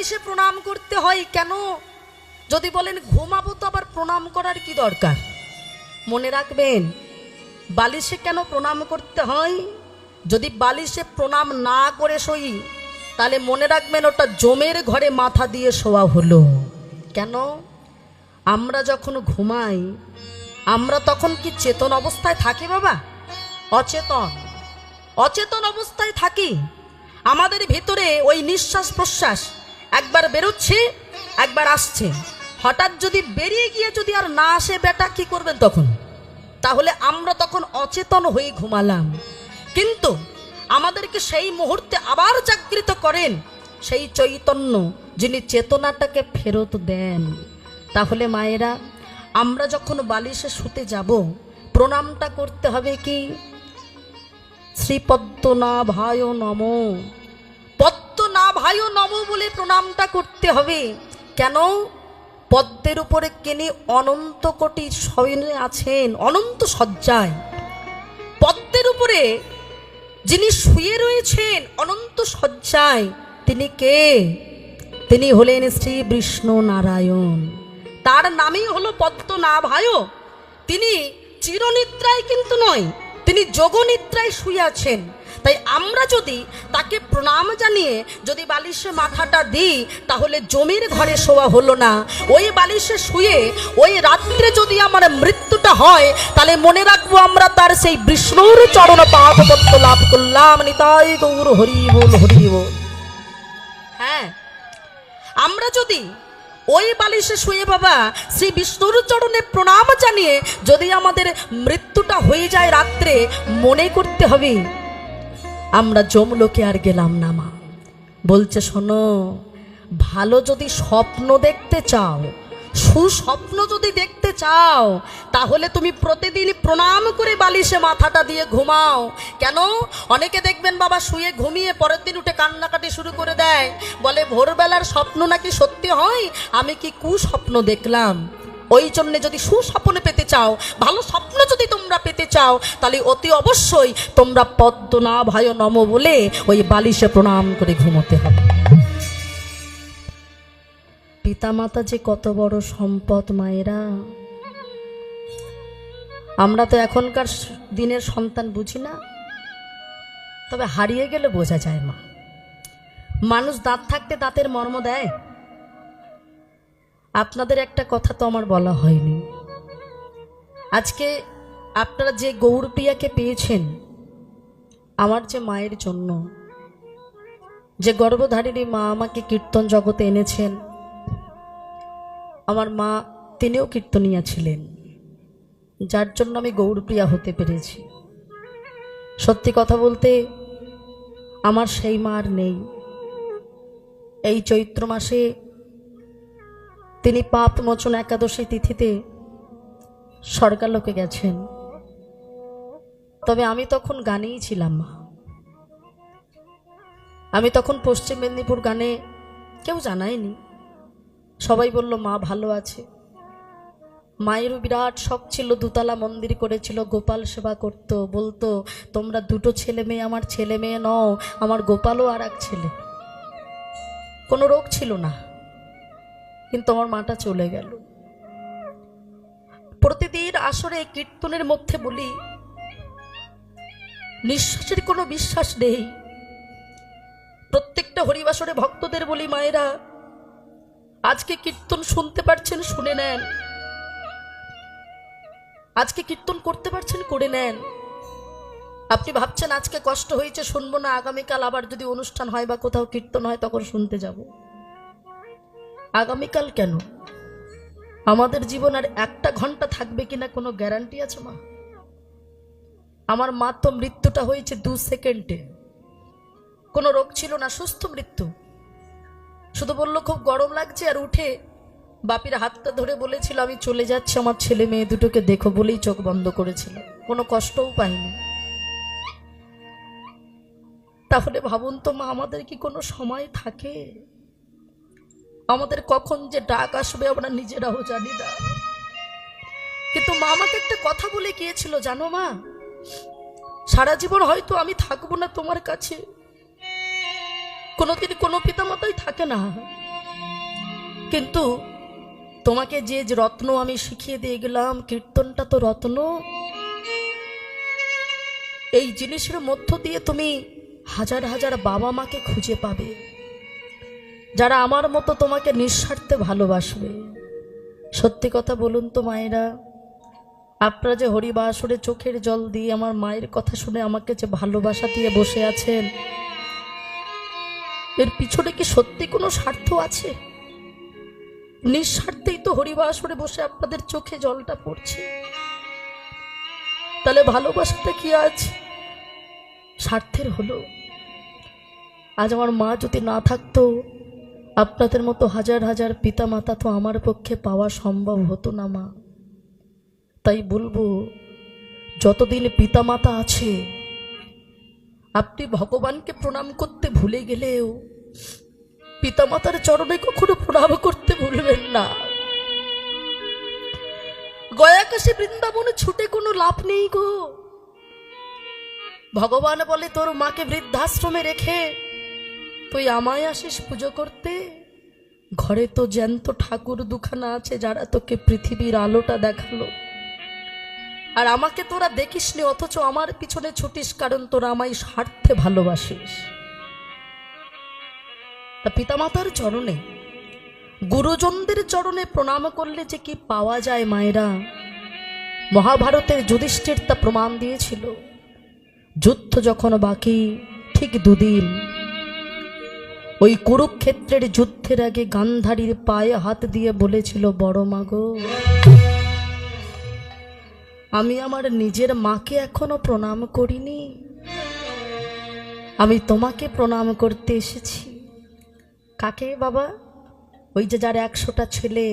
বালিশে প্রণাম করতে হয় কেন? যদি বলেন ঘুমাবো তো আবার প্রণাম করার কি দরকার? মনে রাখবেন বালিশে কেন প্রণাম করতে হয়। যদি বালিশে প্রণাম না করে শোই তাহলে মনে রাখবেন ওটা জমের ঘরে মাথা দিয়ে শোয়া হলো। কেন? আমরা যখন ঘুমাই আমরা তখন কি চেতন অবস্থায় থাকি বাবা? অচেতন অচেতন অবস্থায় থাকি। আমাদের ভিতরে ওই নিঃশ্বাস প্রশ্বাস একবার বেরোচ্ছে একবার আসছে। হঠাৎ যদি বেরিয়ে গিয়ে যদি আর না আসে বেটা কি করবেন তখন? তাহলে আমরা তখন অচেতন হয়ে ঘুমালাম। কিন্তু আমাদেরকে সেই মুহূর্তে আবার জাগৃত করেন সেই চৈতন্য, যিনি চেতনাটাকে ফেরত দেন। তাহলে মায়েরা আমরা যখন বালিশে শুতে যাব প্রণামটা করতে হবে কি? শ্রীপদ্মনাভায় নমো, পদ্মনাভায় নমো বলে প্রণামটা করতে হবে। কেন? পদ্মের উপরে তিনি অনন্ত কোটি শয়নে আছেন, অনন্ত শয্যায়। পদ্মের উপরে যিনি শুয়ে রয়েছেন অনন্ত শয্যায়, তিনি কে? তিনি হলেন শ্রী বিষ্ণু নারায়ণ। তার নামই হলো পদ্মনাভায়। তিনি চিরনিদ্রায় কিন্তু নয়, তিনি যোগনিদ্রায় শুয়ে আছেন। তাই আমরা যদি তাকে প্রণাম জানিয়ে যদি বালিশে মাথাটা দিই তাহলে জমির ঘরে শোয়া হলো না। ওই বালিশে শুয়ে ওই রাত্রে যদি আমার মৃত্যুটা হয় তাহলে মনে রাখবো আমরা তার সেই বিষ্ণুর চরণ পাদপদ্ম লাভ করলাম। নিতাই গৌর হরি বল হরি বল। হ্যাঁ, আমরা যদি ওই বালিশে শুয়ে বাবা শ্রী বিষ্ণুর চরণে প্রণাম জানিয়ে যদি আমাদের মৃত্যুটা হয়ে যায় রাত্রে, মনে করতে হবে আমরা যমলোকে আর গেলাম না। মা বলছে শোনো, ভালো যদি স্বপ্ন দেখতে চাও, সুস্বপ্ন যদি দেখতে চাও তাহলে তুমি প্রতিদিন প্রণাম করে বালিশে মাথাটা দিয়ে ঘুমাও। কেন? অনেকে দেখবেন বাবা শুয়ে ঘুমিয়ে পরের দিন উঠে কান্নাকাটি শুরু করে দেয়, বলে ভোরবেলার স্বপ্ন নাকি সত্যি হয়, আমি কি কুস্বপ্ন দেখলাম। ওই জন্যে যদি সুস্বপ্ন পেতে চাও, ভালো স্বপ্ন যদি তোমরা পেতে চাও তাহলে অতি অবশ্যই তোমরা পদ্মনাভায় নমো বলে ওই বালিশে প্রণাম করে ঘুমোতে হবে। পিতামাতা যে কত বড় সম্পদ মায়েরা। আমরা তো এখনকার দিনের সন্তান বুঝি না, তবে হারিয়ে গেলে বোঝা যায়। মা মানুষ দাঁত থাকতে দাঁতের মর্ম দেয়। আপনাদের একটা কথা তো আমার বলা হয়নি। আজকে আপনারা যে গৌরপ্রিয়াকে পেয়েছেন আমার যে মায়ের জন্য, যে গর্ভধারিণী মা আমাকে কীর্তন জগতে এনেছেন, আমার মা তিনিও কীর্তনিয়া ছিলেন, যার জন্য আমি গৌরপ্রিয়া হতে পেরেছি। সত্যি কথা বলতে আমার সেই মা আর নেই। এই চৈত্র মাসে তিনি পাপ মোচন একাদশী তিথিতে স্বর্গালোকে গেছেন। তবে আমি তখন গানেই ছিলাম। মা আমি তখন পশ্চিম মেদিনীপুর গানে, কেউ জানায়নি, সবাই বলল মা ভালো আছে। মায়েরও বিরাট শখ ছিল, দুতলা মন্দির করেছিল, গোপাল সেবা করত, বলতো তোমরা দুটো ছেলে মেয়ে, আমার ছেলে মেয়ে নও, আমার গোপালও আর এক ছেলে। কোনো রোগ ছিল না, কিন্তু আমার মাটা চলে গেল। প্রতিদিন আসরে কীর্তনের মধ্যে বলি নিঃশ্বাসের কোনো বিশ্বাস নেই। প্রত্যেকটা হরিবাসরে ভক্তদের বলি মায়েরা আজকে কীর্তন শুনতে পারছেন শুনে নেন, আজকে কীর্তন করতে পারছেন করে নেন। আপনি ভাবছেন আজকে কষ্ট হয়েছে শুনবো না, আগামীকাল আবার যদি অনুষ্ঠান হয় বা কোথাও কীর্তন হয় তখন শুনতে যাব। আগামীকাল কেন, আমাদের জীবন আর একটা ঘন্টা থাকবে কিনা কোনো গ্যারান্টি আছে? মা আমার মা তো মৃত্যুটা হয়েছে 2 সেকেন্ডে। কোনো রোগ ছিল না, সুস্থ মৃত্যু। শুধু বলল খুব গরম লাগছে আর উঠে বাপির হাতটা ধরে বলেছিল আমি চলে যাচ্ছি, আমার ছেলে মেয়ে দুটোকে দেখো বলেই চোখ বন্ধ করেছিল, কোনো কষ্টও পাইনি। তাহলে ভাবুন তো মা, আমাদের কি কোনো সময় থাকে? আমাদের কখন যে ডাক আসবে আমরা নিজেরাও জানি না। কিন্তু মা আমাকে একটা কথা বলে গিয়েছিল জানো মা, সারা জীবন হয়তো আমি থাকবো না তোমার কাছে। কোনোদিন কোনো পিতামাতাই থাকে না, কিন্তু তোমাকে যে যে রত্ন আমি শিখিয়ে দিয়ে গেলাম, কীর্তনটা তো রত্ন। এই জিনিসের মধ্য দিয়ে তুমি হাজার হাজার বাবা মাকে খুঁজে পাবে, যারা আমার মতো তোমাকে নিঃস্বার্থে ভালোবাসবে। সত্যি কথা বলুন তো মায়েরা, আপনারা যে হরিবাসরে চোখের জল দিয়ে আমার মায়ের কথা শুনে আমাকে যে ভালোবাসা দিয়ে বসে আছেন, এর পিছনে কি সত্যি কোনো স্বার্থ আছে? নিঃস্বার্থেই তো হরিবাসরে বসে আপনাদের চোখে জলটা পড়ছে। তাহলে ভালোবাসাটা কি আজ স্বার্থের হলো? আজ আমার মা যদি না থাকতো, আপনাদের মতো হাজার হাজার পিতা মাতা তো আমার পক্ষে পাওয়া সম্ভব হতো না মা। তাই বলবো, যতদিন পিতা মাতা আছে, আপনি ভগবানকে প্রণাম করতে ভুলে গেলেও পিতা মাতার চরণে কখনো প্রণাম করতে ভুলবেন না। গয়া কাশী বৃন্দাবনে ছুটে কোনো লাভ নেই গো। ভগবান বলে, তোর মাকে বৃদ্ধাশ্রমে রেখে তুই আমায় আসিস পুজো করতে? ঘরে তো জ্যান্ত ঠাকুর দুখানা আছে, যারা তোকে পৃথিবীর আলোটা দেখালো, আর আমাকে তোরা দেখিসনি, অথচ আমার পিছনে ছুটিস কারণ তোরা আমায় স্বার্থে ভালোবাসিস। তা পিতামাতার চরণে, গুরুজনদের চরণে প্রণাম করলে যে কি পাওয়া যায় মায়েরা, মহাভারতের যুধিষ্ঠির তা প্রমাণ দিয়েছিল। যুদ্ধ যখন বাকি ঠিক 2 দিন, ওই কুরুক্ষেত্রের যুদ্ধের আগে গান্ধারীর পায়ে হাত দিয়ে বলেছিল, বড় মা গো, আমি আমার নিজের মাকে এখনো প্রণাম করিনি, আমি তোমাকে প্রণাম করতে এসেছি। কাকে বাবা? ওই যে যার 100টা ছেলে,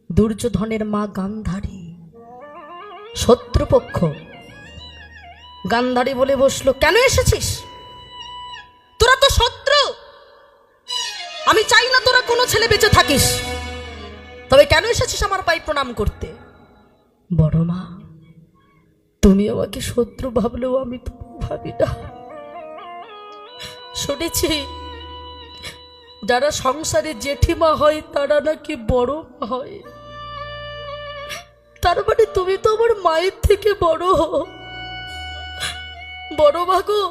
দুর্যোধনের মা গান্ধারী, শত্রুপক্ষ। গান্ধারী বলে বসলো, কেন এসেছিস? তোরা তো শত্রু, আমি চাই না তোরা কোনো ছেলে বেঁচে থাকিস, তবে কেন এসেছিস আমার পায়ে প্রণাম করতে? বড় মা, তুমি আমাকে শত্রু ভাবলেও আমি তো ভাবি না। শুনেছি যারা সংসারে জেঠিমা হয় তারা নাকি বড় হয়, তার মানে তুমি তো আমার মায়ের থেকে বড়। বড় মা গো,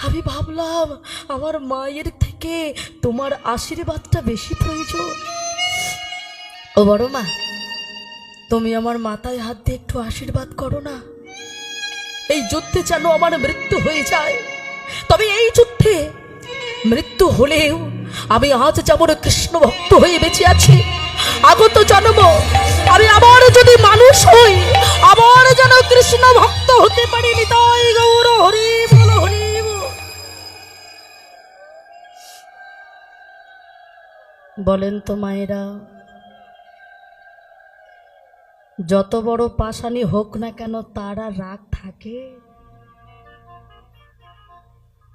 আমি ভাবলাম আমার মায়ের থেকে তোমার আশীর্বাদটা বেশি প্রয়োজন। ও বড় মা, তুমি আমার মাথায় হাত দিয়ে একটু আশীর্বাদ করো না। এই যুদ্ধে যেন আমার মৃত্যু হয়ে যায়, তবে এই যুদ্ধে মৃত্যু হলেও আমি আজ যেমন কৃষ্ণ ভক্ত হয়ে বেঁচে আছি, আগত জন্ম আমি আবার যদি মানুষ হই, আবার যেন কৃষ্ণ ভক্ত হতে পারি। নিতাই গৌর হরি বল, হরি বল। বলেন তো মায়েরা, যত বড় পাষাণী হোক না কেন, তারা রাগ থাকে?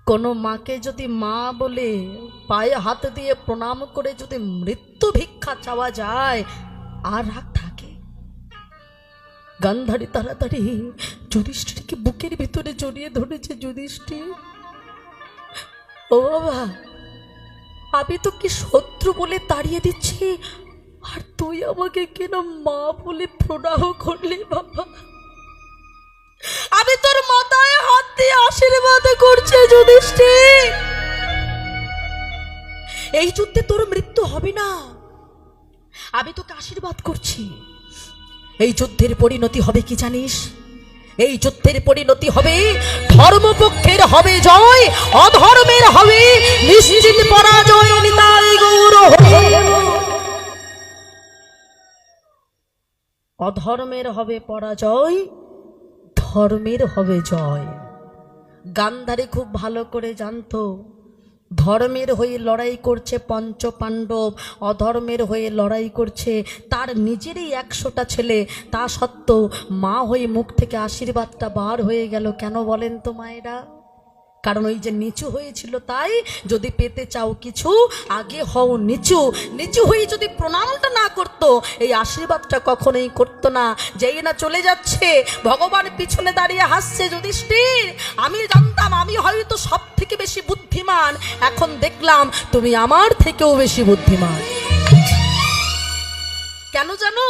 কোনো মাকে যদি মা বলে পায়ে হাত দিয়ে প্রণাম করে যদি মৃত্যু ভিক্ষা চাওয়া যায়, আর রাগ থাকে? গান্ধারী তাড়াতাড়ি যুধিষ্ঠিরকে বুকের ভিতরে জড়িয়ে ধরেছে। যুধিষ্ঠির, ও বাবা, আমি তো কি শত্রু বলে তাড়িয়ে দিচ্ছি, আর তুই আমাকে কেন মা বলে প্রণাম করলি? বাবা, আমি তোর মাথায় হাত দিয়ে আশীর্বাদ করছি। যুধিষ্ঠির, এই যুদ্ধে তোর মৃত্যু হবে না, আমি তোকে আশীর্বাদ করছি। এই যুদ্ধের পরিণতি হবে কি জানিস? এই যুদ্ধের পরিণতি হবে ধর্মপক্ষের হবে জয়, অধর্মের হবে নিশ্চিত পরাজয়। নিতাই গৌর হরি। অধর্মের হবে পরাজয়, ধর্মের হবে জয়। গান্ধারী খুব ভালো করে জানতো, ধর্মের হয়ে লড়াই করছে পঞ্চ পাণ্ডব, অধর্মের হয়ে লড়াই করছে তার নিজেরই 100টা ছেলে। তা সত্ত্বেও মা হয়ে মুখ থেকে আশীর্বাদটা বার হয়ে গেল। কেন বলেন তো মায়েরা? কারণ ওই যে নিচু হয়েছিল, তাই যদি পেতে চাও কিছু আগে হও নিচু। নিচু হয়ে যদি প্রণামটা না করতো, এই আশীর্বাদটা কখনোই করতো না। যেই না চলে যাচ্ছে, ভগবান পিছনে দাঁড়িয়ে হাসছে। যুধিষ্ঠির, আমি জানতাম আমি হয়তো সব থেকে বেশি বুদ্ধিমান, এখন দেখলাম তুমি আমার থেকেও বেশি বুদ্ধিমান। কেন জানো?